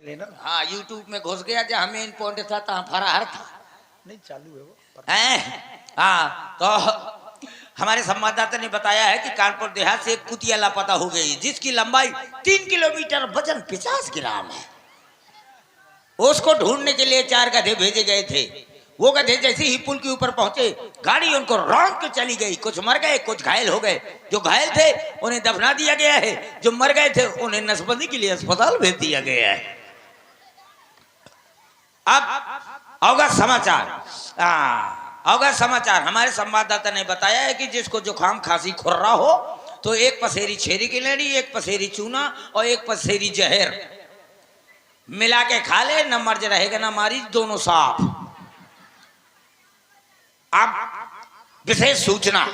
लेना। हाँ यूट्यूब में घुस गया जहाँ मेन पॉइंट था तहाँ फरार था। नहीं चालू है वो हाँ तो हमारे संवाददाता ने बताया है कि कानपुर देहात से एक कुतिया लापता हो गई जिसकी लंबाई 3 किलोमीटर, वजन 50 ग्राम है। उसको ढूंढने के लिए 4 गधे भेजे गए थे। वो गधे जैसे ही पुल के ऊपर पहुंचे गाड़ी उनको रौंद के चली गई। कुछ मर गए, कुछ घायल हो गए। जो घायल थे उन्हें दफना दिया गया है, जो मर गए थे उन्हें नसबंदी के लिए अस्पताल भेज दिया गया है। अब अवगत समाचार हमारे संवाददाता ने बताया है कि जिसको जुकाम खांसी खुर्रा हो तो एक पसेरी छेरी की लेनी, एक पसेरी चूना और एक पसेरी जहर मिला के खा ले, न मर्ज रहेगा न मारी, दोनों साफ। अब विशेष सूचना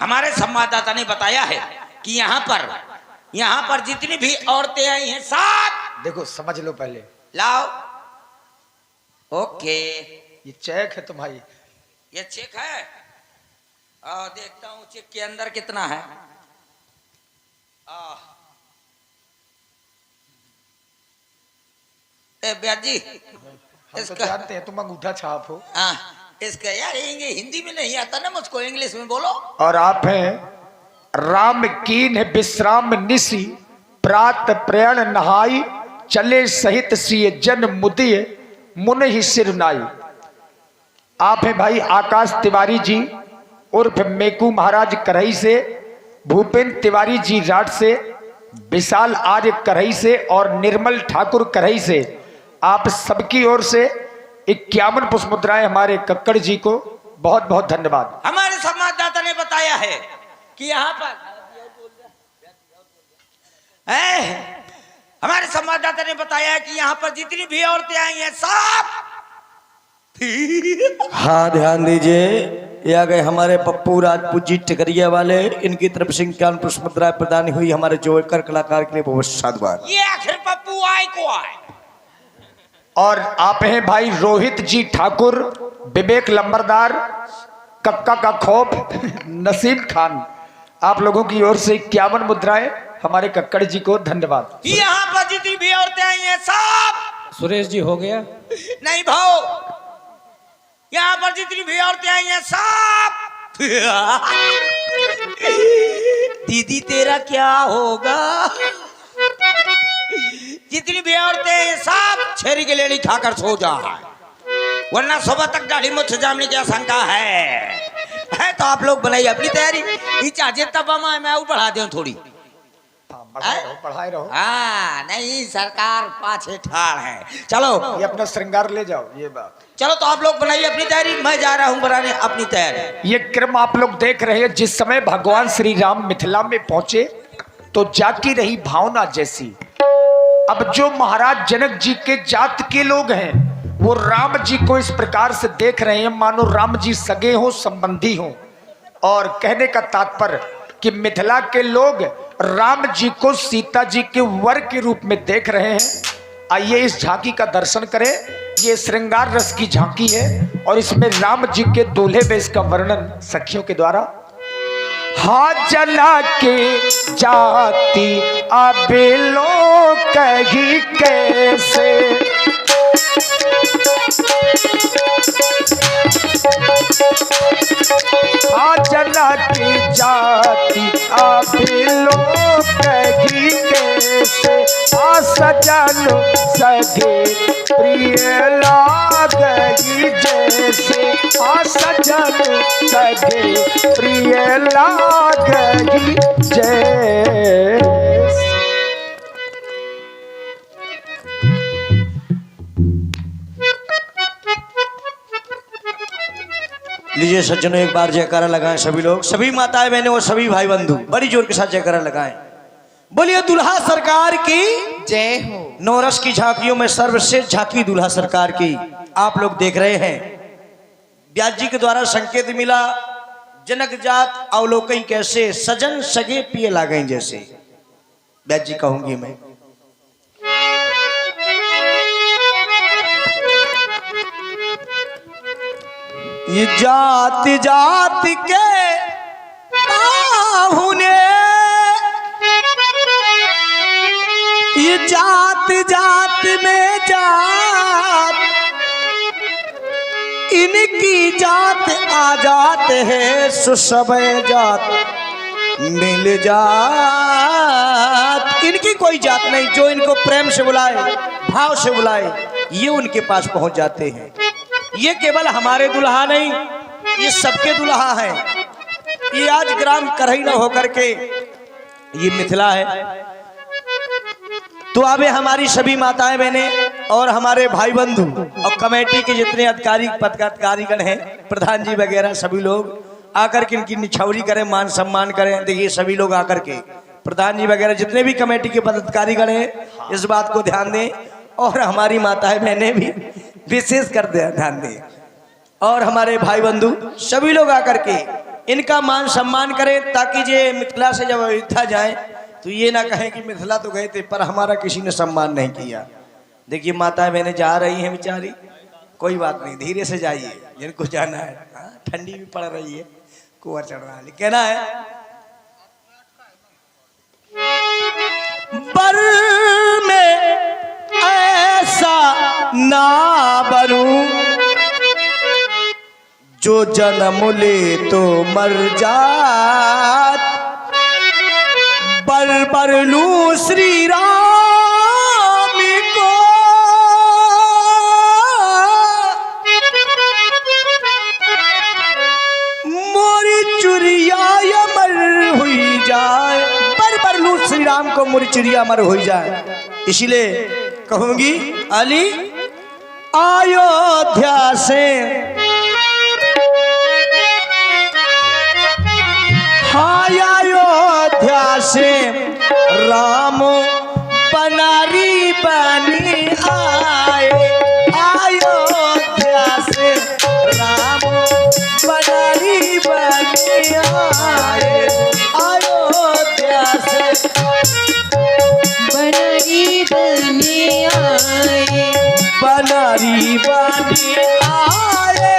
हमारे संवाददाता ने बताया है कि यहाँ पर जितनी भी औरतें आई हैं सब देखो समझ लो पहले। लाओ। ओके ये चेक है तुम्हारी। ये चेक है। देखता हूँ चेक के अंदर कितना है। ब्याज जी हम तो जानते हैं तुम अंगूठा छाप हो। इसका यार हिंदी में नहीं आता ना मुझको, इंग्लिश में बोलो। और आप हैं राम कीन है विश्राम निसी, प्रात प्रयाण नहाई, चले सहित सिय जन मुदिय मुन ही सिर नाई। आप हैं भाई आकाश तिवारी जी उर्फ मेकू महाराज करही से, भूपेंद्र तिवारी जी राट से, विशाल आर्य करही से और निर्मल ठाकुर करही से। आप सबकी ओर से 51 पुष्प मुद्राएं हमारे कक्कड़ जी को बहुत बहुत धन्यवाद। हमारे संवाददाता ने बताया है कि यहाँ पर हमारे संवाददाता ने बताया है कि यहाँ पर जितनी भी औरतें आई हैं सब हाँ ध्यान दीजिए, ये आ गए हमारे पप्पू राजपूत जी टिकरिया वाले। इनकी तरफ से 51 पुष्प मुद्राएं प्रदान हुई हमारे जोकर कलाकार के लिए बहुत साधुवाद। ये आखिर पप्पू आए को आए। और आप हैं भाई रोहित जी ठाकुर, विवेक लंबरदार, कक्का का खौफ, नसीम खान। आप लोगों की ओर से 51 मुद्राएं हमारे कक्कड़ जी को धन्यवाद। यहाँ पर जितनी भी औरतें आई हैं सब। सुरेश जी हो गया नहीं भाव, यहाँ पर जितनी भी औरतें आई हैं सब दीदी तेरा क्या होगा। जितनी भी औरतें सब छेरी के लेनी खाकर सो जा, वरना सुबह तक दाढ़ी मुझ जामने की आशंका है। तो आप लोग बनाइए अपनी तैयारी। चाचे तब मैं बढ़ा दूं थोड़ी। पढ़ाए रहो। हाँ नहीं सरकार पाछे ठाड़ है। चलो ये अपना श्रृंगार ले जाओ। ये बात चलो तो आप लोग बनाइए अपनी तैयारी, मैं जा रहा हूँ बनाने अपनी तैयारी। ये क्रम आप लोग देख रहे हैं। जिस समय भगवान श्री राम मिथिला में पहुंचे तो जाती रही भावना जैसी। अब जो महाराज जनक जी के जात के लोग हैं वो राम जी को इस प्रकार से देख रहे हैं मानो राम जी सगे हो, संबंधी हो। और कहने का तात्पर्य कि मिथिला के लोग राम जी को सीता जी के वर के रूप में देख रहे हैं। आइए इस झांकी का दर्शन करें। ये श्रृंगार रस की झांकी है और इसमें राम जी के दूल्हे वेश का वर्णन सखियों के द्वारा। हाँ जना के जाति अबेलो कही कैसे, हाँ जना की जाति अबेलो कही कैसे, आ सजन सगे प्रिय लागही जैसे, आ सजन सगे प्रिय लागही जैसे। लीजिए सज्जनों एक बार जयकारा लगाएं सभी लोग, सभी माताएं बहनें और सभी भाई बंधु बड़ी जोर के साथ जयकारा लगाएं। बोलिए दुल्हा सरकार की जय हो। नौरस की झांकियों में सर्वश्रेष्ठ झांकी दुल्हा सरकार की आप लोग देख रहे हैं। व्यास जी के द्वारा संकेत मिला जनक जात अवलोकन कैसे, सजन सगे पिए लागें जैसे। व्यास जी कहूंगी मैं। ये जाति जाति के बाहुने, ये जाति जात में जात, इनकी जात आ जात है, सो सब जात मिल जात। इनकी कोई जात नहीं, जो इनको प्रेम से बुलाए, भाव से बुलाए, ये उनके पास पहुंच जाते हैं। ये केवल हमारे दुल्हा नहीं, ये सबके दुल्हा हैं। ये आज ग्राम करही न होकर के ये मिथिला है। तो अब हमारी सभी माताएं बहनें और हमारे भाई बंधु और कमेटी के जितने अधिकारी पदाधिकारीगण हैं, प्रधान जी वगैरह, सभी लोग आकर के इनकी निछावरी करें, मान सम्मान करें। देखिए सभी लोग आकर के, प्रधान जी वगैरह जितने भी कमेटी के पदाधिकारीगण हैं, इस बात को ध्यान दें। और हमारी माताएं बहनें भी विशेष कर ध्यान दें। और हमारे भाई बंधु सभी लोग आकर के इनका मान सम्मान करें, ताकि ये मिथिला से जब अयोध्या जाए तो ये ना कहें कि मिथिला तो गए थे पर हमारा किसी ने सम्मान नहीं किया। देखिए माताएं बहनें जा रही हैं बेचारी, कोई बात नहीं, धीरे से जाइए, जिनको जाना है। ठंडी भी पड़ रही है, कुआं चढ़ रहा है, कहना है बर में ऐसा ना बनूं, जो जन्म ले तो मर जात, बर लूं श्री राम को, मोरी चुरिया अमर हुई जाए, बर लूं श्री राम को, मोरी चुरिया अमर हुई जाए। इसीलिए कहूंगी अली अयोध्या से अयोध्या से राम बनारी बनी आए, अयोध्या से राम बनारी बनी आए, अयोध्या से बनारी बनी आए, बनारी बनी आए,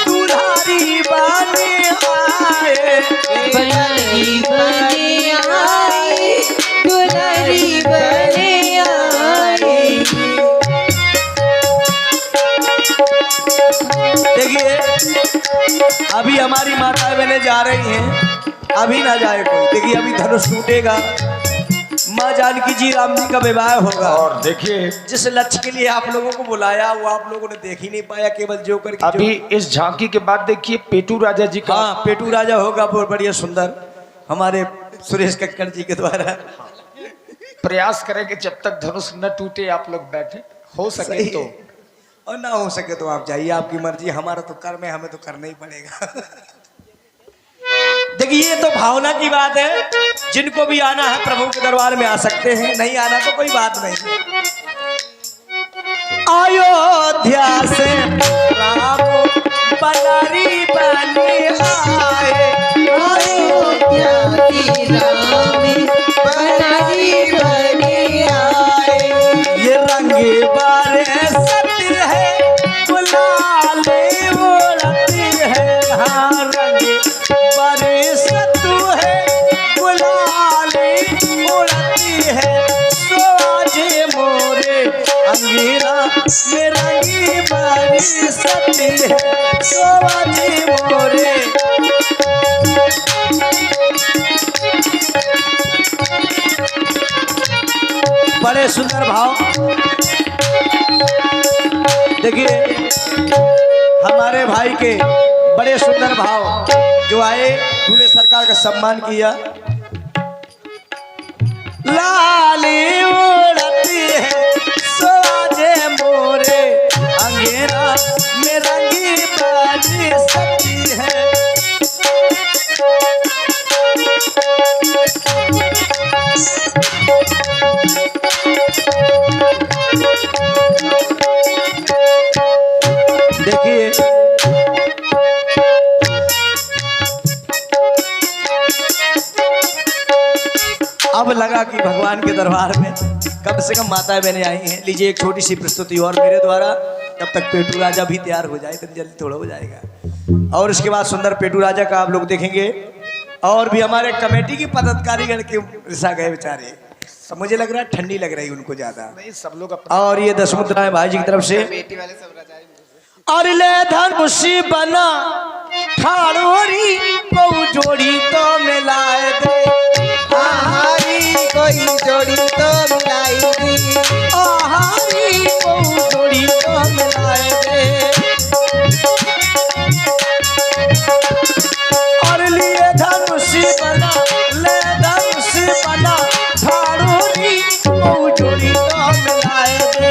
दुल्हारी बनी आए, बनारी बनी आए, दुलारी बनी आए। देखिए अभी हमारी माताएं बहनें जा रही हैं, अभी ना जाए कोई। देखिए अभी धनुष टूटेगा, माँ जानकी जी राम जी का विवाह होगा। और देखिए जिस लक्ष्य के लिए आप लोगों को बुलाया वो आप लोगों ने देख ही नहीं पाया, केवल जो करके अभी इस झांकी के बाद देखिए पेटू राजा जी का, हाँ पेटू राजा होगा, बहुत बढ़िया सुंदर, हमारे सुरेश कक्कड़ जी के द्वारा। प्रयास करेंगे जब तक धनुष न टूटे आप लोग बैठे, हो सके सही तो। है। और ना हो सके तो आप जाइए, आपकी मर्जी, हमारा तो कर्म है, हमें तो करना ही पड़ेगा। देखिए ये तो भावना की बात है, जिनको भी आना है प्रभु के दरबार में आ सकते हैं, नहीं आना तो कोई बात नहीं। अयोध्या से राम बनारी बनी आए, अयोध्या से राम बनारी बनी आए, ये रंगे बारे सत्य है, गुलाले उड़ती है, हाँ रंगे बारे सत्य है, गुलाले उड़ती है, सोजे मोरे अंगीरा में रंगी बारी सत्य है, सोजे मोरे। बड़े सुंदर भाव। देखिए हमारे भाई के बड़े सुंदर भाव जो आए, दूल्हे सरकार का सम्मान किया। लाली उड़ती है सोजे मोरे अंगेरा में रंगी बाजी सकती है। देखिए अब लगा कि भगवान के दरबार में कम से कम माताएं बहनें आई हैं। लीजिए एक छोटी सी प्रस्तुति और मेरे द्वारा, तब तक पेटू राजा भी तैयार हो जाए, तो जल्दी थोड़ा हो जाएगा। और इसके बाद सुंदर पेटू राजा का आप लोग देखेंगे। और भी हमारे कमेटी की पदाधिकारीगण के रिसा गए बेचारे, सब मुझे लग रहा है ठंडी लग रही उनको ज्यादा। नहीं, सब लोग अपना और ये 10 मुद्राएं भाई जी की तरफ से। और ले धनुषी बना ठाड़ोरी को जोड़ी तो मिलाए दे, आहारी कोई जोड़ी तो मिलाई दी, आहारी को जोड़ी तो मिलाए दे। और लिए धनुषी बना, ले धनुषी बना ठाड़ोरी को जोड़ी तो मिलाए दे,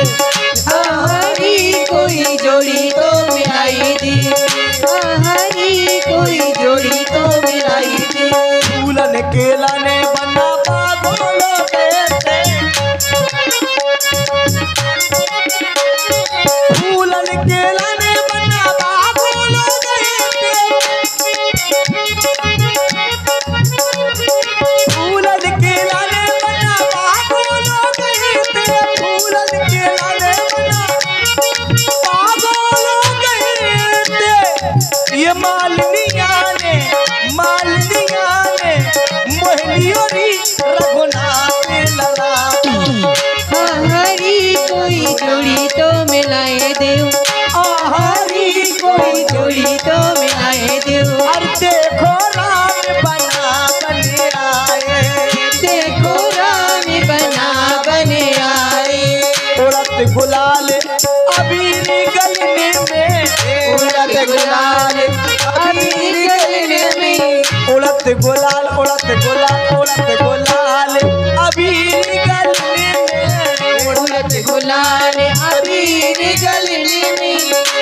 आहारी कोई जोड़ी तो मिलाई दी, आहारी कोई जोड़ी तो मिलाई दी। फूलन केला ने बना बागोलो देते, फूलन केला ने बना बागोलो देते, फूलन केला ने बना बागोलो देते, फूलन केला ने बना बागोलो देते। ये मालनिया ने मोहनियोरी रघुनाथ लला, आहारी कोई जोड़ी तो मिलाए दे, आहारी कोई जोड़ी तो मिलाए दे। और देखो राम बना बने आए, देखो राम बना बने आए, उड़त गुलाल अबीर गलने में, उड़त गुलाल अबीर गलने में, उड़त गुलाल उड़त गुलाल उड़त गुलाल अबीर गलने में, उड़त गुलाल अबीर गलने में।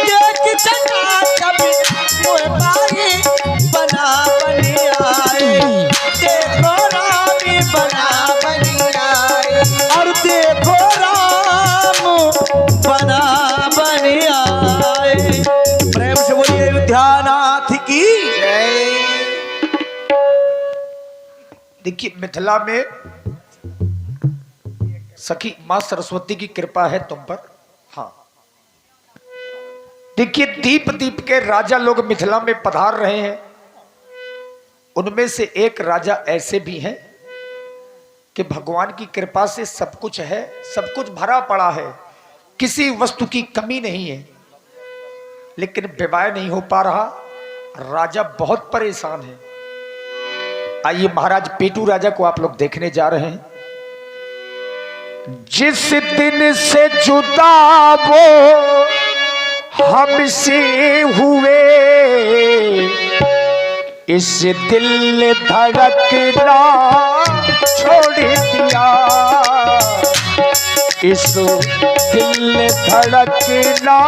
एक चना कभी मोह पाए बना बने आए, देखो राम बना बने आए, और देखो राम बना बने आए। प्रेम से बोलिए अयोध्यानाथ की जय। देखिए, मिथिला में सखी मां सरस्वती की कृपा है तुम पर। हाँ, देखिए, दीप दीप के राजा लोग मिथिला में पधार रहे हैं। उनमें से एक राजा ऐसे भी हैं कि भगवान की कृपा से सब कुछ है, सब कुछ भरा पड़ा है, किसी वस्तु की कमी नहीं है, लेकिन विवाह नहीं हो पा रहा। राजा बहुत परेशान है। आइए महाराज पेटू राजा को आप लोग देखने जा रहे हैं। जिस दिन से जुदा वो हमसे हुए, इस दिल धड़कना छोड़ दिया, इस दिल धड़कना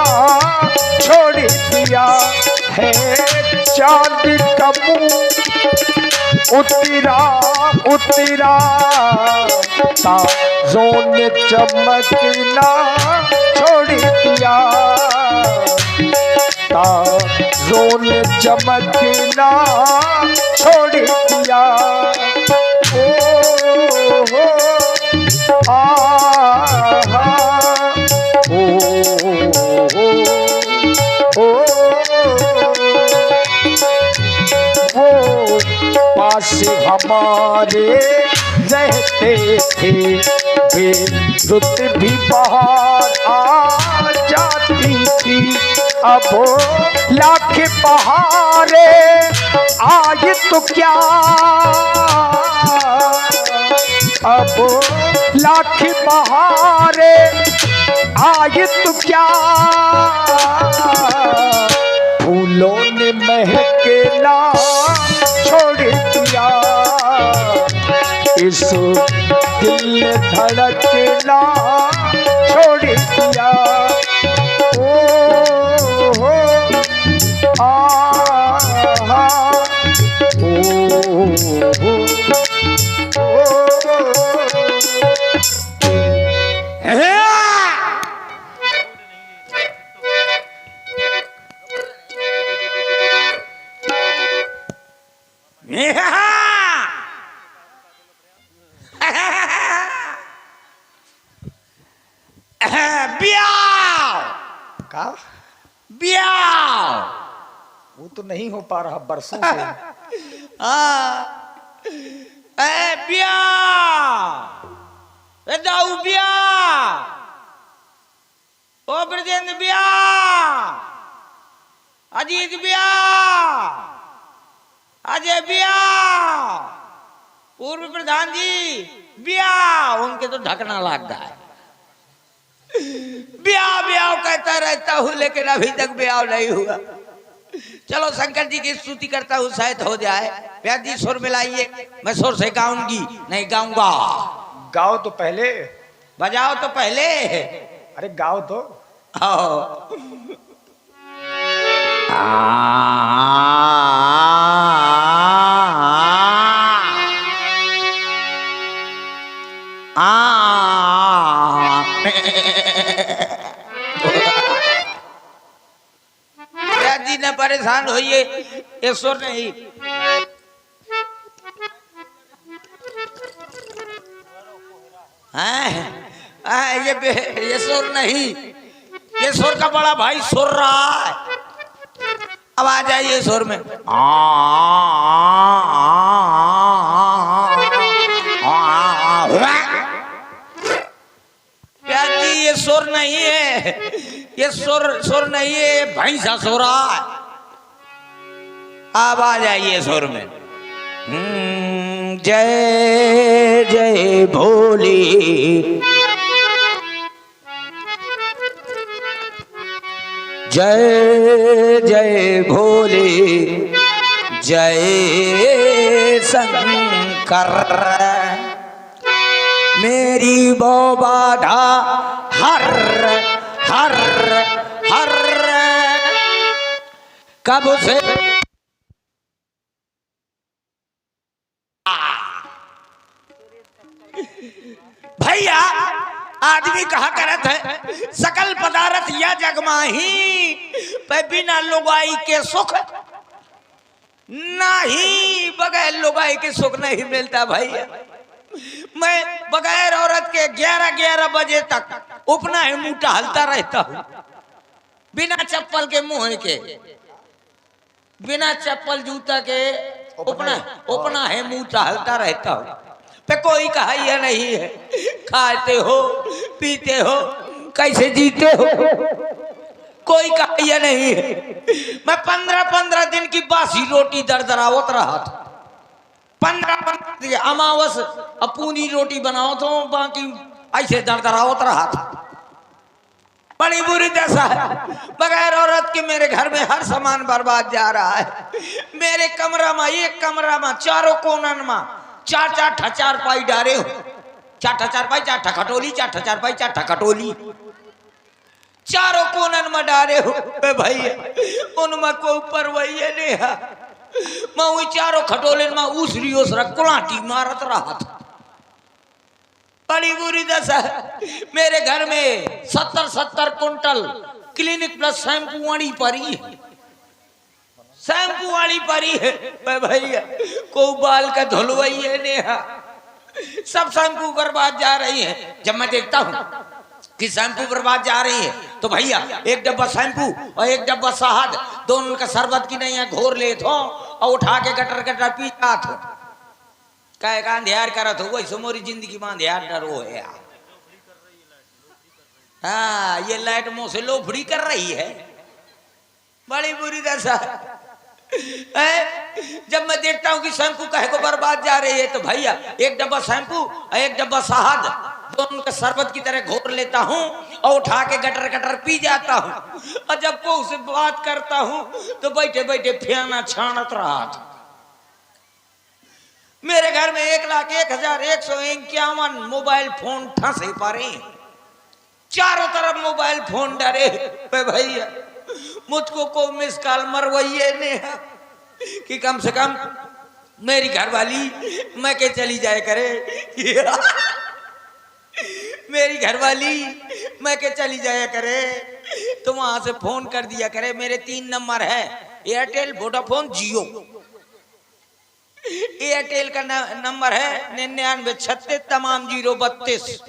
छोड़ दिया है। चांद का मुंह उतरा उतरा, तारों ने चमकना छोड़ दिया, तारों ने चमकना छोड़ दिया। ओ हो आहा, ओ वो पास हमारे रहते थे, बेरुत भी बाहर आ जाती थी। अब लाख बहारे आए तो क्या, अब लाख बहारे आए तो क्या, फूलों ने महकना छोड़ दिया, इस दिल धड़कना छोड़ दिया। ओ हो आहा, ओ हो का ब्याह वो तो नहीं हो पा रहा बरसों से। ब्याह दाऊ बिया, ओ ब्रजेंद्र बिया, अजीत बिया, अजय बिया, पूर्व प्रधान जी बिया, उनके तो ढकना लग गया है। ब्याह ब्याह कहता रहता हूँ लेकिन अभी तक ब्याह नहीं हुआ। चलो शंकर जी की स्तुति करता हूँ, शायद हो जाए। प्यार जी सुर मिलाइए, मैं सुर से गाऊंगी नहीं गाऊंगा। गाओ तो पहले, बजाओ तो पहले। अरे गाओ तो। आओ। प्यार जी न परेशान होइए, ये सुर नहीं। ये सुर नहीं, ये सुर का बड़ा भाई सुर रहा है। अब आ जाइए सुर में। प्यार जी ये सुर नहीं है, ये सुर नहीं है, ये भैंसा सो रहा है। अब आ जाइए सुर में। जय जय भोले, जय जय भोले, जय शंकर, मेरी बाधा हर हर हर, कब से भैया आदमी कहा करत है, सकल पदार्थ या जगमाही पे बिना लुगाई के सुख नहीं, बगैर लुगाई के सुख नहीं मिलता भैया। मैं बगैर औरत के 11-11 बजे तक उपना है मुंह टहलता रहता हूँ, बिना चप्पल के मुंह के, बिना चप्पल जूता के उपना है मुंह टहलता रहता हूँ। पे कोई कहा यह नहीं है, खाते हो पीते हो कैसे जीते हो, कोई कहा यह नहीं है। मैं 15-15 दिन की बासी रोटी दरदरावत रहा था, 15-15 अमावस अपूनी रोटी बनाओ तो बाकी ऐसे दरदरावत रहा था। बड़ी बुरी दशा है, बगैर औरत के मेरे घर में हर सामान बर्बाद जा रहा है। मेरे कमरा में, एक कमरा में चारों कोनन में 4-4 ठचार पाई डारे हो, 4 ठचार पाई, 4 ठकटोली, 4 ठचार पाई, 4 ठकटोली, चारों कोनन में डारे हो भैया। उनमें को ऊपर वही नहीं है, मैं वही चारों खटोलन में उसरी कुलाटी मारत रहा था। बड़ी बुरी दशा है, मेरे घर में 70-70 कुंटल क्लिनिक प्लस शैम्पू वाली परी है, शैम्पू वाली परी है भैया। को बाल का धुलवाई है नेहा, सब शैम्पू बर्बाद जा रही है। जब मैं देखता हूँ कि शैम्पू बर्बाद जा रही है तो भैया एक डब्बा शैम्पू और एक डब्बा शहद, दोनों का शरबत की नहीं है, घोर ले थो और उठा के गटर गटर पी जात हो। कहे का अंधेर करत हो, वैसे मोरी जिंदगी में अंधेर डरो है। हाँ ये लाइट मुंह से लोफड़ी कर रही है, बड़ी बुरी दशा है। जब मैं देखता हूँ कि शैम्पू कहे को बर्बाद जा रही है तो भैया एक डब्बा शैम्पू और एक डब्बा शहद, दोनों का शरबत की तरह घोर लेता हूँ और उठा के गटर गटर पी जाता हूँ। और जब को उसे बात करता हूँ तो बैठे बैठे फेना छानत रहा था। मेरे घर में 1,01,151 मोबाइल फोन ठंसे पड़े, चारों तरफ मोबाइल फोन डरे भैया। मुझको को मिस कॉल मरवाइए ने कि कम से कम मेरी घरवाली मैं के चली जाए करे मेरी घरवाली मैं के चली जाया करे तो वहां से फोन कर दिया करे। मेरे 3 नंबर है, एयरटेल, वोडाफोन, जियो। एयरटेल का नंबर है 9936 तमाम 032।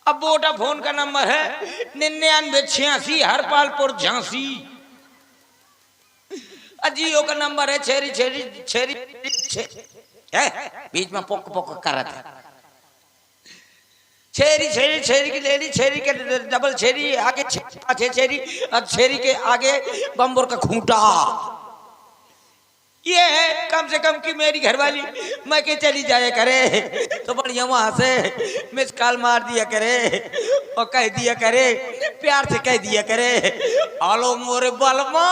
अब वोडाफोन का नंबर है 9986 हरपालपुर झांसी। जियो का नंबर है छेरी छेरी छेरी छे, बीच में पोक पोक कर रहा था। छेरी छेरी छेरी की लेडी, छेरी के डबल छेरी, आगे पाछे छेरी, और छेरी के आगे बम्बोर का खूंटा। ये है कम से कम कि मेरी घरवाली मैं के चली जाए करे तो बढ़िया वहां से मिस कॉल मार दिया करे और कह दिया करे, प्यार से कह दिया करे, आलो मोरे बलमा,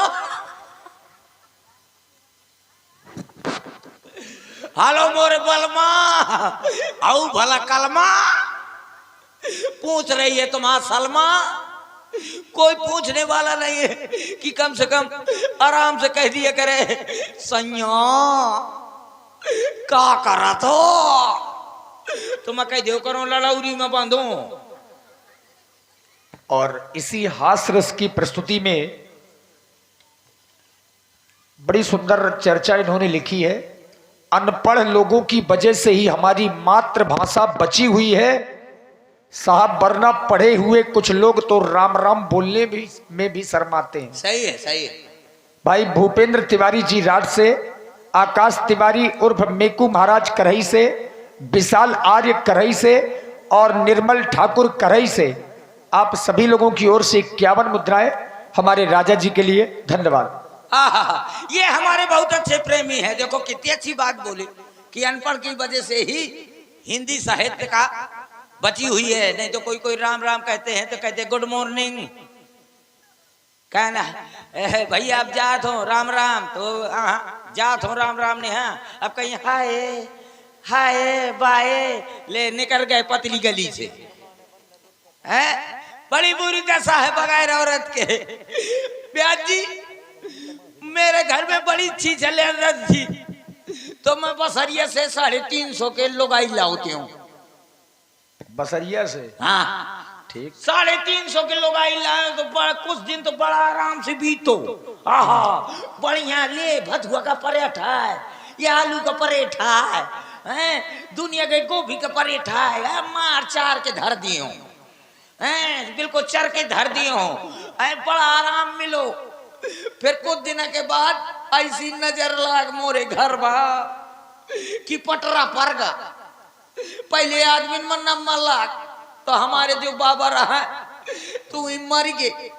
हालो मोरे बलमा, आओ भला कलमा, पूछ रही है तुम्हारा सलमा। कोई पूछने वाला नहीं है कि कम से कम आराम से कह दिया करे, सैया का करा तो मैं कह दो करो लड़ौरी में बांधू। और इसी हास्य रस की प्रस्तुति में बड़ी सुंदर चर्चा इन्होंने लिखी है। अनपढ़ लोगों की वजह से ही हमारी मातृभाषा बची हुई है साहब, वरना पढ़े हुए कुछ लोग तो राम राम बोलने में भी शर्माते हैं। सही है, सही है। भाई भूपेंद्र तिवारी जी राठ से, आकाश तिवारी उर्फ मेकू महाराज करही से, विशाल आर्य करही से और निर्मल ठाकुर करही से, आप सभी लोगों की ओर से 51 मुद्राएं हमारे राजा जी के लिए। धन्यवाद। ये हमारे बहुत अच्छे प्रेमी है। देखो कितनी अच्छी बात बोली कि अनपढ़ की वजह से ही हिंदी साहित्य का बची हुई है। नहीं तो कोई कोई राम राम कहते हैं तो कहते गुड मॉर्निंग, कहना भैया आप जात हो राम राम, तो जात हो राम राम ने, हाँ अब कहीं हाय हाय बाय ले निकल गए पतली गली से। है बड़ी बुरी दशा है बगैर औरत के। ब्याज जी मेरे घर में बड़ी अच्छी चले थी तो मैं बसरिया से 350 के लुगाई लाती हूँ। बसरिया से? हाँ ठीक। 350 के लुगाई लाए तो बड़ा कुछ दिन तो बड़ा आराम से बीतो। आहा बढ़िया ले भथुआ का पराठा है, ये आलू का पराठा है, दुनिया के गोभी का पराठा है, मार चार के धर दिए हूँ, बिल्कुल चर के धर दिए हूँ, बड़ा आराम मिलो। फिर कुछ दिन के बाद ऐसी नजर लाग मोरे घर बा कि पटरा पर गा। पहले आदमी मन न लाग तो हमारे जो बाबा रहा तो मर गए।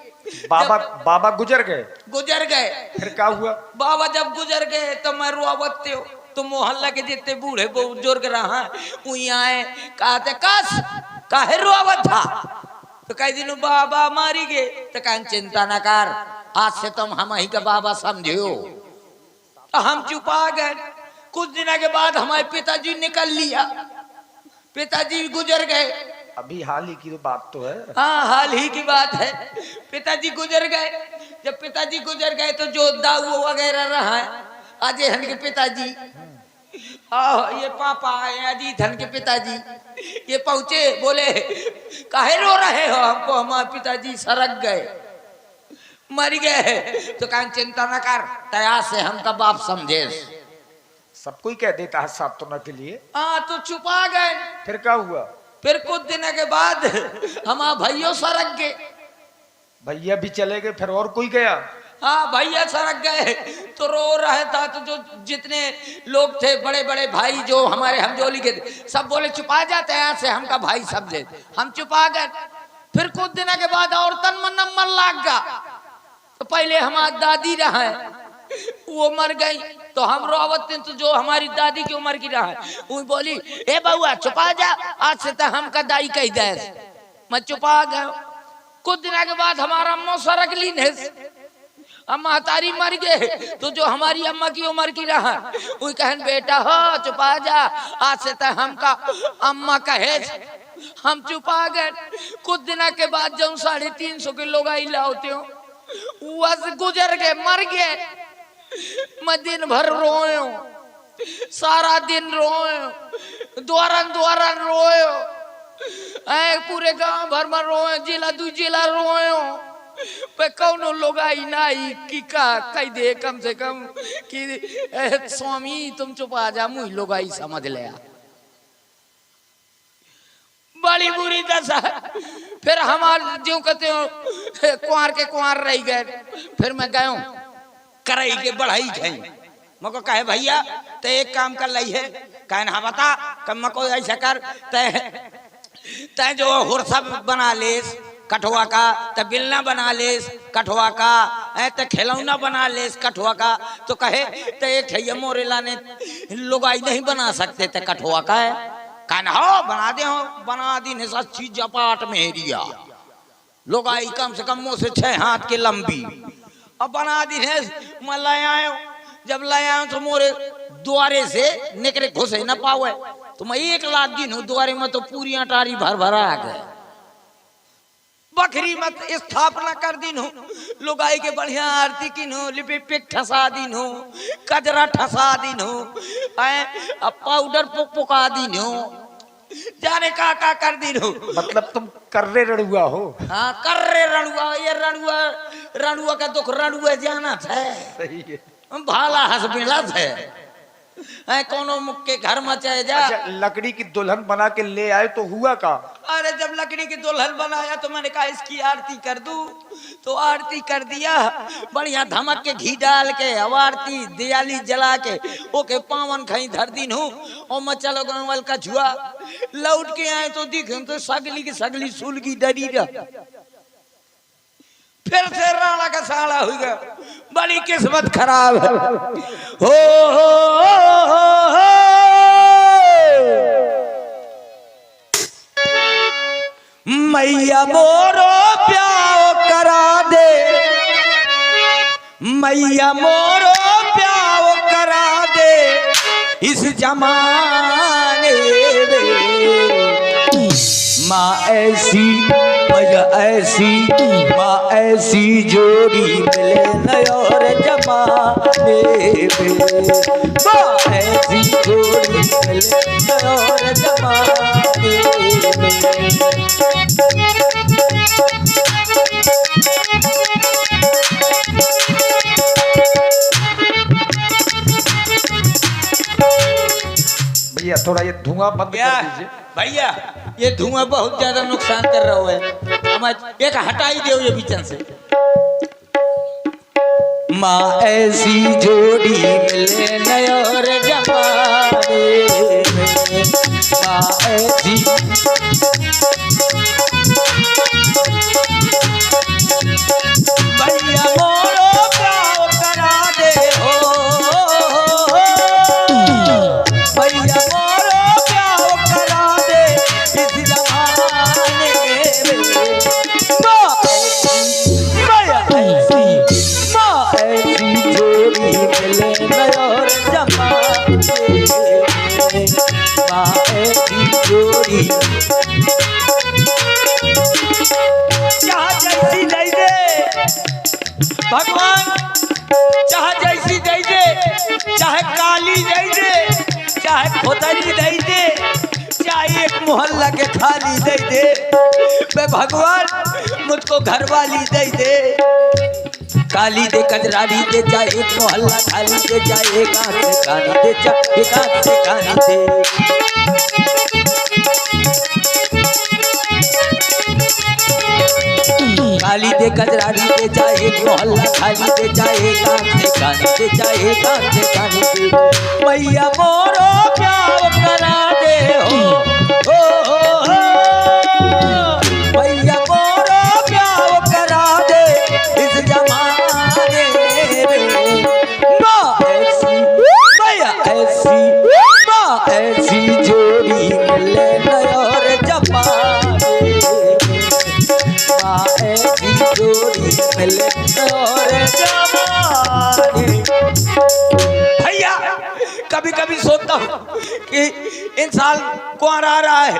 बाबा गुजर गए? गुजर गए। फिर क्या हुआ? बाबा जब गुजर गए तो मैं रोवते हो तो मोहल्ला के जितने बूढ़े बुजुर्ग रहा वही आए, कहते कस काहे रोवत था, तो कह दिन बाबा मारी गए, तो कहें चिंता न कर, आज से तुम हम ही का बाबा समझो। तो हम चुपा गए। कुछ दिन के बाद हमारे पिताजी निकल लिया, पिताजी गुजर गए। अभी हाल ही की तो बात तो है। हाँ हाल ही की बात है, पिताजी गुजर गए। जब पिताजी गुजर गए तो जो दाऊ वगैरह रहा है अजय हन के पिताजी, ये पापा अजीत हन के पिताजी, ये पहुंचे, बोले काहे रो रहे हो, हमको हमारे पिताजी सरक गए, मर गए। तो कहें चिंता न कर, तया से हमका बाप समझे। सब कोई कह देता है सांत्वना के लिए। हाँ तो छुपा गए। फिर क्या हुआ? फिर कुछ दिन के बाद हमारा भैया सरक गए। भैया भी चले गए, फिर और कोई गया? हाँ भैया सरक गए तो रो रहा था, तो जो जितने लोग थे बड़े बड़े भाई जो हमारे हमजोली के थे, सब बोले छुपा जाते हैं से हमका भाई समझे, हम छुपा गए। फिर कुछ दिन के बाद और तन मन नंबर लाग गया। तो पहले हमारी दादी रहा है वो मर गई, तो हम रोवत तो जो हमारी दादी की उम्र की रहा है वो बोली ए बउआ छुपा जा, आज से तो हमका दाई कही दे। मैं छुपा गया। कुछ दिन के बाद हमारा अम्मा सरक ली ने, अम्मा तारी मर गए, तो जो हमारी अम्मा की उम्र की रहा वो कहन बेटा हो छुपा जा, आज से तो हमका अम्मा कहे। हम छुपा गए। कुछ दिन के बाद जब 350 के लोग आई लाते हो वह गुजर गए, मर गए। मैं दिन भर रोयो, सारा दिन रोयो, द्वारन द्वारन रोयो, पूरे गांव भर में रोयो, जिला दू जिला रोयो, पे कौनो लोग आई नाई की का कह दे कम से कम कि स्वामी तुम चुपा जा, मुझ लोग आई समझ लिया। बड़ी बुरी दशा। फिर हमारे जो कहते हो कुंवर के कुंवर रह गए। फिर मैं गयो कराई के बढ़ाई गई, मको कहे भैया तो एक काम कर ली है, कहे हाँ बता कम मको ऐसा कर, तय जो हुरसा बना लेस कठुआ का, तो बिलना बना लेस कठुआ का, तो खिलौना बना लेस कठुआ का, तो कहे तो एक ठैया मोरेला ने लुगाई नहीं बना सकते थे कठुआ का है कहना हो बना दे हो बना दी ने सच्ची जपाट मेहरिया लुगाई कम से कम मुँह से 6 हाथ की लंबी अब बना दी है। मैं ले आयो, जब ले आयो तो मोरे द्वारे से निकले घुसे न पावे, तो मैं 1 लाख दिन हूँ द्वारे में तो पूरी अटारी भर भरा आ गए। बकरी मत स्थापना कर दिन हूँ, लुगाई के बढ़िया आरती की हूँ, लिपिक ठसा दिन हूँ, कजरा ठसा दिन हूँ, पाउडर पुका दिन हूँ, जाने का कर दिन हूँ। मतलब तुम कर्रे रड़ुआ हो। हाँ कर्रे रणुआ, ये रणुआ का दुख रणुआ जाना था। सही है। भाला हंस मिला थे कोनो मुख के घर में चाहे जा। अच्छा, लकड़ी की दुल्हन बना के ले आए तो हुआ का? अरे जब लकड़ी की दुल्हन बनाया तो मैंने कहा इसकी आरती कर दूं, तो आरती कर दिया बढ़िया धमक के घी डाल के आरती दियाली जला के ओके पावन खाई धर दिन हूँ और मैं चलो गंवल का छुआ लौट के आए तो दिखे तो सगली की सगली सुलगी डरी रहा, फिर से राणा का साला हो गया। बड़ी किस्मत खराब है। हो मैया मोरो प्याओ करा दे, मैया मोरो प्याओ करा दे इस जमाने में। माँ ऐसी मजा ऐसी, माँ ऐसी जोड़ी मिले नयोर जमाने में, माँ ऐसी जोड़ी मिले नयोर जमाने में। भैया थोड़ा ये धुआं बंद कर दीजिए। भैया ये धुआं बहुत ज्यादा नुकसान कर रहा है, हम एक हटाई दो ये बीचन से। माँ ऐसी जोड़ी मिले नयोर जमाने में, माँ ऐसी भैया मोरो प्याओ करा दे हो, भैया मोरो प्याओ करा दे इस जमाने में। माँ ऐसी जोड़ी मिले नयोर जमाने में, माँ ऐसी जोड़ी चाह जैसी दे दे भगवान, चाह जैसी दे दे, चाहे काली दे दे, चाहे खोतरी दे दे, चाहे एक मोहल्ला के खाली दे दे, मैं भगवान मुझको घरवाली दे दे। काली दे कजराली दे, चाहे एक मोहल्ला खाली दे, चाहे एक आंख से कानी दे, चाहे एक आंख से कानी दे। काली दे कजराली दे, चाहे एक मोहल्ला खाली दे, चाहे एक आंख से कानी दे, चाहे एक आंख से कानी दे। मैया मोरो प्यार करा दे हो, मैया मोरो प्यार करा दे इस जमाने में। माँ ऐसी, मैया ऐसी, माँ ऐसी जोड़ी मिले नयोर जमाने में, माँ ऐसी जोड़ी मिले नयोर जमाने। भैया कभी कभी सोचता हूँ कि इन साल कुंवर आ रहा है,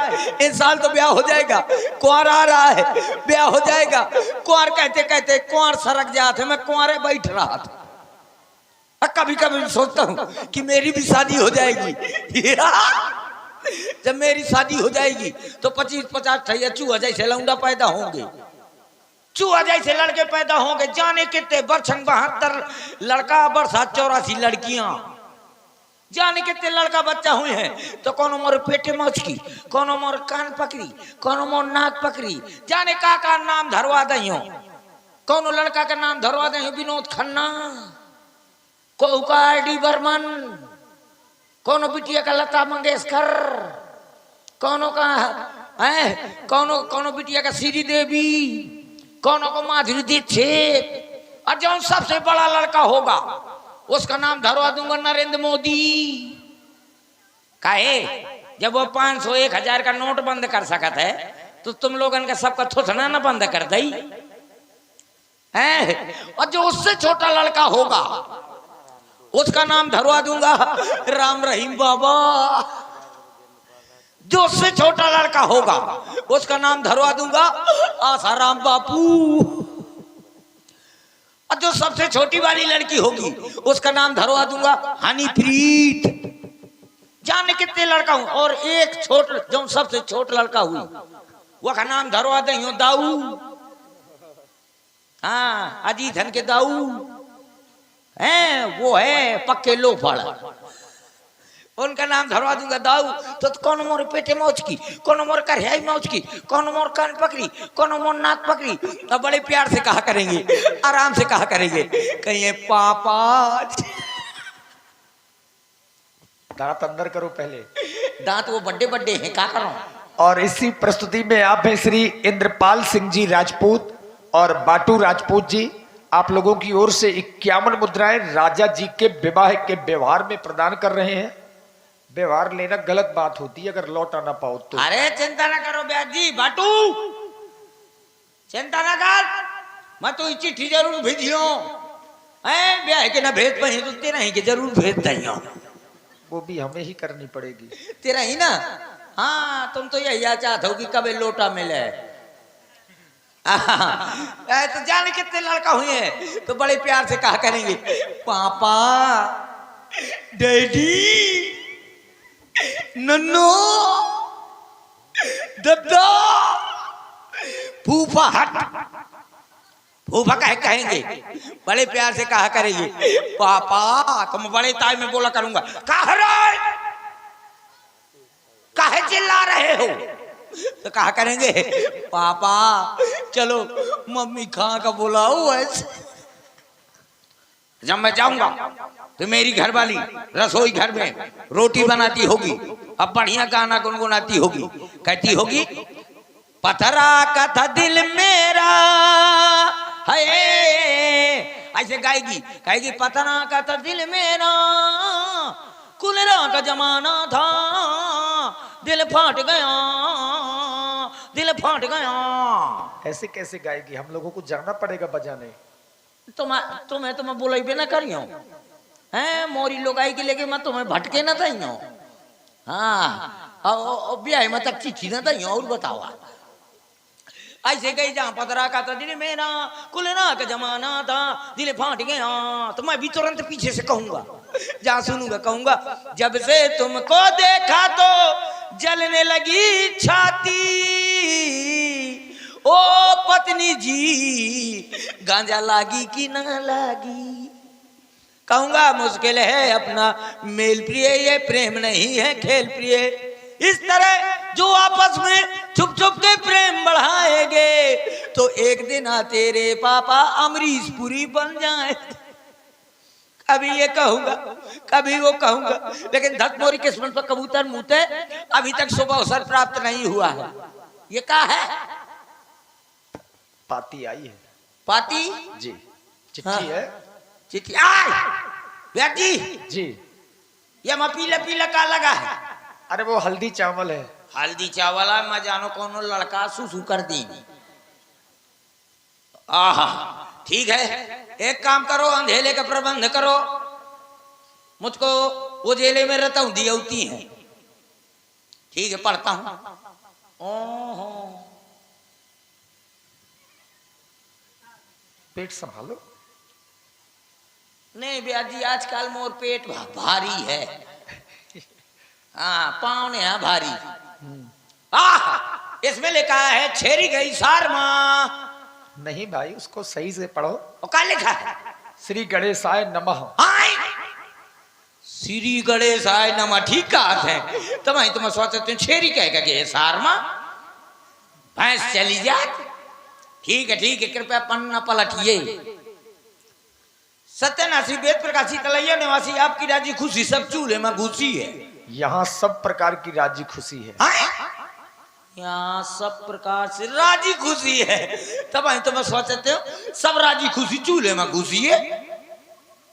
इन साल तो ब्याह हो जाएगा, कुंवर आ रहा है ब्याह हो जाएगा। कुंवर कहते कहते कुंवर सरक जाते, मैं कुंवरे बैठ रहा था। कभी कभी सोचता हूँ कि मेरी भी शादी हो जाएगी। जब मेरी शादी हो जाएगी तो 25-50 ठैया चूहा जैसे लौंडा पैदा होंगे, चूहा जैसे लड़के पैदा होंगे। जाने कितने बरछंग 72 लड़का, बरसात 84 लड़कियां, जाने कितने लड़का बच्चा हुए हैं। तो कोनो मोर पेटे मचकी, कोनो मोर कान पकड़ी, कोनो मोर नाक पकड़ी, जाने का नाम धरवा दही हो। कोनो लड़का का नाम धरवा दही विनोद खन्ना, को का डी बर्मन, कोनो बिटिया का लता मंगेशकर, कोनो का कौनो कौनो बिटिया का श्री देवी, कौनो को माधुरी दीक्षित, और जो सबसे बड़ा लड़का होगा उसका नाम धरवा दूंगा नरेंद्र मोदी। काहे? जब वो 500 1000 का नोट बंद कर सकत है तो तुम लोगन का सबका थोथना ना बंद कर दई है। और जो उससे छोटा लड़का होगा उसका नाम धरवा दूंगा राम रहीम बाबा। जो उससे छोटा लड़का होगा उसका नाम धरवा दूंगा आसाराम बापू। और जो सबसे छोटी वाली लड़की होगी उसका नाम धरवा दूंगा हनीप्रीत। जाने कितने लड़का हूं। और एक छोट जो सबसे छोटा लड़का हुई वो का नाम धरवा दे दाऊ। हाँ, अजीत के दाऊ हैं, वो है पक्के लोफड़। उनका नाम धरवा दूंगा दाऊ। तो कौन मोर पेटे मौज की, कौन मोर करहाई मौज की, कौन मोर कान पकड़ी, कौन मोर नाक पकड़ी। तो बड़े प्यार से कहा करेंगे, आराम से कहा करेंगे, कहिए पापा। दांत अंदर करो पहले। दांत वो बड्डे बड्डे हैं, क्या करूं। और इसी प्रस्तुति में आप हैं श्री इंद्रपाल सिंह जी राजपूत और बाटू राजपूत जी। आप लोगों की ओर से 51 मुद्राएं राजा जी के विवाह के व्यवहार में प्रदान कर रहे हैं। व्यवहार लेना गलत बात होती है अगर लौटा ना पाओ तो। अरे चिंता ना करो ब्याज जी, बाटू चिंता ना कर। मैं तो चिट्ठी जरूर भेजियो ब्याह के ना भेज पाई तो तेरा ही के जरूर भेज दियो। वो भी हमें ही करनी पड़ेगी। तेरा ही ना। हाँ, तुम तो यही चाहते हो कि कभी लोटा मिले। तो जाने कितने लड़का हुए हैं तो बड़े प्यार से कहा करेंगे पापा, डैडी, नन्नो, दद्दा, फूफा। हट, फूफा कहेंगे। बड़े प्यार से कहा करेंगे पापा। तुम बड़े ताई में बोला करूंगा, काहे चिल्ला रहे हो। तो कहा करेंगे पापा चलो मम्मी खा का बुलाओ। ऐसे जब मैं जाऊंगा तो मेरी घरवाली रसोई घर में रोटी बनाती होगी, अब बढ़िया गाना गुनगुनाती होगी, कहती होगी पथरा का था दिल मेरा है। ऐसे गाएगी, कहेगी पथरा का था दिल मेरा, कुलरा का जमाना था, दिल फाट गया, दिल फाट गया। ऐसे कैसे गाएगी? हम लोगों को जाना पड़ेगा बजाने। तुम्हें तो मैं बोला ना करियो हैं, मोरी लोग आई के लेके मैं तुम्हें भटके ना था। हाँ, ब्याह में तक चिट्ठी ना था। और बताओ ऐसे गई जहां पतरा का था दिल मेरा, कुलना का जमाना था, दिल फाट गया। तो मैं भी तुरंत पीछे से कहूंगा, जहां सुनूंगा कहूंगा जब से तुमको देखा तो जलने लगी छाती, ओ पत्नी जी गांजा लागी कि ना लागी। कहूंगा मुश्किल है अपना मेल प्रिय, ये प्रेम नहीं है खेल प्रिय। इस तरह जो आपस में छुप छुप के प्रेम बढ़ाएंगे तो एक दिन तेरे पापा अमरीश पुरी बन जाए। अभी ये कहूंगा कभी वो कहूंगा, लेकिन धक मोरी किस्मत पर कबूतर मुते अभी तक शुभ अवसर प्राप्त नहीं हुआ है। ये क्या है? पाती आई है। पाती जी, चिट्ठी हाँ। है। चिट्ठी आई व्यक्ति जी। ये मैं पीला पीला का लगा है। अरे वो हल्दी चावल है। हल्दी चावल है, मैं जानो कौन लड़का सुसु कर दी। आहा, ठीक है, एक काम करो, अंधेले का प्रबंध करो, मुझको वो जेले में रहता हूं दियौती है। ठीक है, पढ़ता हूं। ओहो, पेट संभालो। नहीं भैया जी, आजकल मोर पेट भारी है। हाँ, पाँव ने है भारी। इसमें लिखा है छेरी गई सार माँ। नहीं भाई, उसको सही से पढ़ो। और क्या लिखा है? श्री गणेशाय नमः। श्री गणेशाय नमः। ठीक कहा है। तुम सोचते हो छेरी कहेगा कि सार माँ भैंस चली जाए। ठीक है, कृपया पन्ना पलटिए। सत्यनाशी वेद प्रकाशी तलैया निवासी आपकी राजी खुशी सब चूल्हे में घुसी है। यहाँ सब प्रकार की राजी खुशी है। यहाँ सब प्रकार से राजी खुशी है। तब आई तो मैं सोचते हो सब राजी खुशी चूल्हे में घुसी है।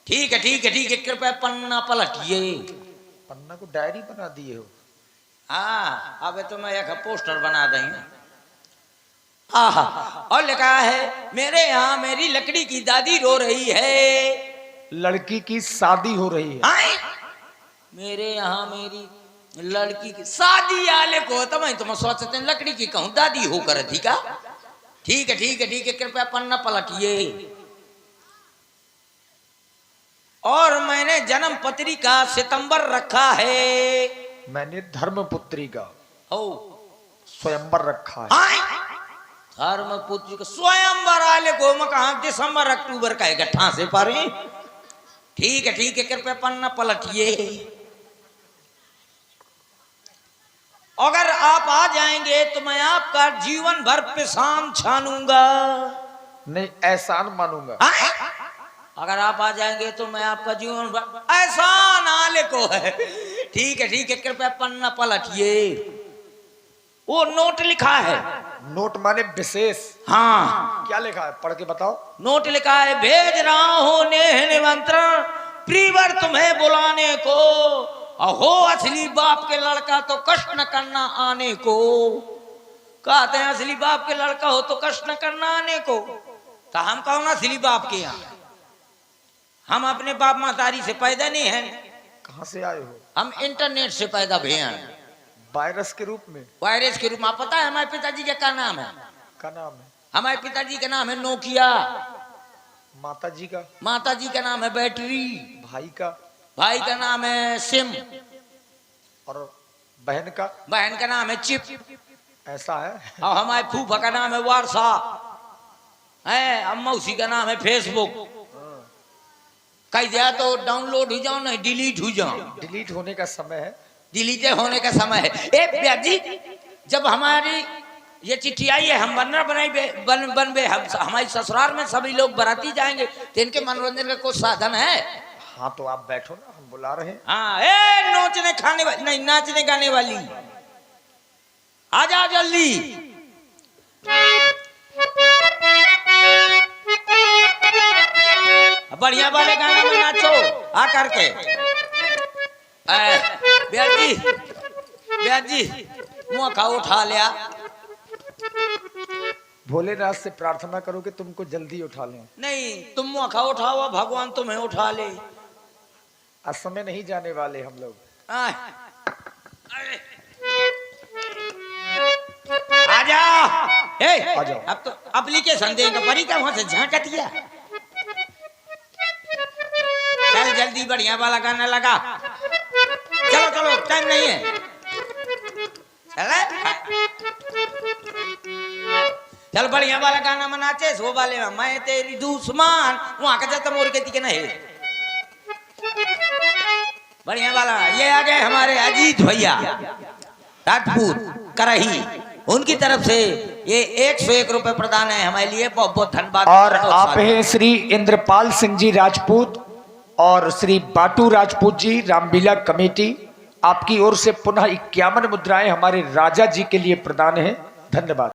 ठीक है ठीक है ठीक है, कृपया पन्ना पलटिए। पन्ना को डायरी बना दिए हो। हाँ अब तो मैं एक पोस्टर बना दें। आहा, और लिखा है मेरे यहाँ मेरी लकड़ी की दादी रो रही है। लड़की की शादी हो रही है। आए? मेरे यहाँ मेरी लड़की की शादी आले को तो मैं सोचते हैं लकड़ी की कहूँ दादी होकर थी का। ठीक है ठीक है ठीक है, कृपया पन्ना पलटिए। और मैंने जन्म पत्रिका सितंबर रखा है। मैंने धर्मपुत्री का ओ स्वयंवर रखा है। आए? धर्मपुत्री का स्वयंवर आले को मैं कहा दिसंबर अक्टूबर का इकट्ठा से पारे। ठीक है ठीक है, कृपया पन्ना पलटिए। अगर आप आ जाएंगे तो मैं आपका जीवन भर पेशान छानूंगा। नहीं, एहसान मानूंगा। आए? अगर आप आ जाएंगे तो मैं आपका जीवन भर एहसान आले को है। ठीक है ठीक है, कृपया पन्ना पलटिए। वो नोट लिखा है। नोट माने विशेष। हाँ क्या लिखा है, पढ़ के बताओ। नोट लिखा है भेज रहा हूं नेह निमंत्रण प्रीवर तुम्हें बुलाने को। अहो असली बाप के लड़का तो कष्ट न करना आने को। कहते हैं असली बाप के लड़का हो तो कष्ट न करना आने को। तो हम कौन असली बाप के यहाँ? हम अपने बाप मातारी से पैदा नहीं है। कहाँ से आए हो? हम इंटरनेट से पैदा भे हैं। वायरस के रूप में। वायरस के रूप में। पता है हमारे पिताजी का क्या नाम है? का नाम है? हमारे पिताजी का नाम है नोकिया। माता जी का? माता जी का नाम है बैटरी। भाई का? भाई का नाम है सिम। और बहन का? बहन का नाम है चिप। ऐसा है? और हमारे फूफा का नाम है व्हाट्सएप है। अम्मा उसी का नाम है फेसबुक। कह दिया तो डाउनलोड हो जाओ नहीं डिलीट हो जाओ। डिलीट होने का समय है। डिलीट होने का समय है। ए भैया जी, जब हमारी ये चिट्ठी आई है हम बनना बनबे हम हमारी ससुराल में सभी लोग बराती जाएंगे तो इनके मनोरंजन का कोई साधन है? हाँ तो आप बैठो ना, हम बुला रहे हैं। हाँ ए नोचने खाने वाली नहीं, नाचने गाने वाली आ जाओ जल्दी। बढ़िया वाले गाना में नाचो आ करके। ब्याज जी मुँह खा उठा लिया। भोलेनाथ से प्रार्थना करो कि तुमको जल्दी उठा लें। नहीं तुम मुँह खा उठाओ, भगवान तुम्हें उठा ले। आज समय नहीं जाने वाले हम लोग। आ जाओ। आ जाओ। अब तो एप्लीकेशन देगा परी का वहां से झांका दिया। चल जल्दी बढ़िया वाला गाना लगा। चलो चलो टाइम नहीं है। चल बढ़िया वाला गाना मनाचे सो वाले में मैं तेरी दुश्मन वहां का जाता मोर के नहीं। बढ़िया वाला ये आ गए हमारे अजीत भैया राजपूत करही, उनकी तरफ से ये 101 रुपए प्रदान है हमारे लिए। बहुत बहुत धन्यवाद। और आप हैं श्री इंद्रपाल सिंह जी राजपूत और श्री बाटू राजपूत जी रामलीला कमेटी, आपकी ओर से पुनः 51 मुद्राएं हमारे राजा जी के लिए प्रदान है। धन्यवाद।